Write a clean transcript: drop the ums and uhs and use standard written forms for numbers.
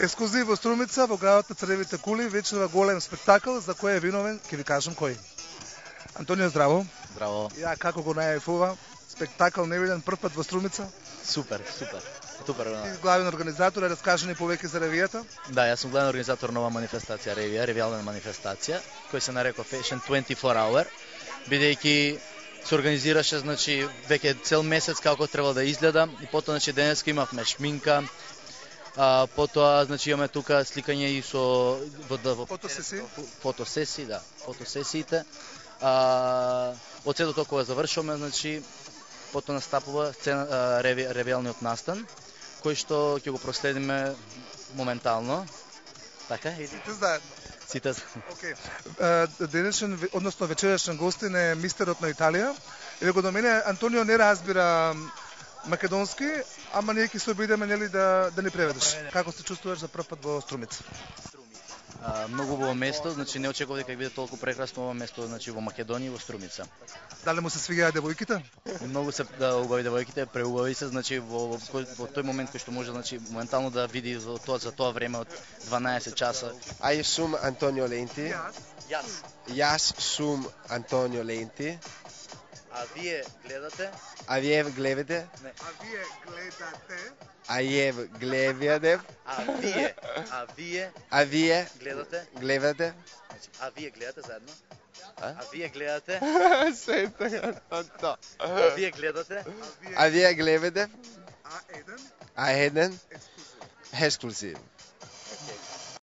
Ексклузив во Струмица, во градот на црвените кули, вечерва голем спектакл, за кој е виновен, ќе ви кажам кој. Антонио, здраво. Здраво. Ја како го најавува, спектакл невиден прв пат во Струмица. Супер. Ти главен организатор, раскажи ни повеќе за ревијата. Да, јас сум главен организатор нова манифестација ревија, ревијална манифестација, кој се нарекува Fashion 24 Hour, бидејќи се организираше, значи, веќе цел месец како треба да изгледа и потоа, значи, денеска имавме шминка, потоа, значи, имаме тука сликање и со фотосесии, да, фотосесиите. Од сето тоа кога завршуваме, значи, потоа настапува сцена ревијалниот настан, кој што ќе го проследиме моментално. Така, иди. Сите заедно. Сите. Океј. Денешен, односно вечерашен гостин е мистерот на Италија. Или го до мене Антонио не разбира македонски, ама ние ќе се обидеме, нели, да ни преведеш. Како се чувствуваш за прв пат во Струмица? Многу убаво место, значи не очекував дека ќе биде толку прекрасно ова место, значи во Македонија и во Струмица. Дали му се свиѓаат девојките? Многу се убави девојките, преубави се, значи во тој момент кој што може, значи моментално да види за тоа време од 12 часа. Јас сум Антонио Ленти. Јас сум Антонио Ленти. А вие гледате? А вие гледате? Не. А вие гледате? А вие гледате? А вие гледате? Гледате? А вие гледате заедно? А вие гледате? Се така. А вие гледате? А вие гледате? А еден? А еден? Ексклузив.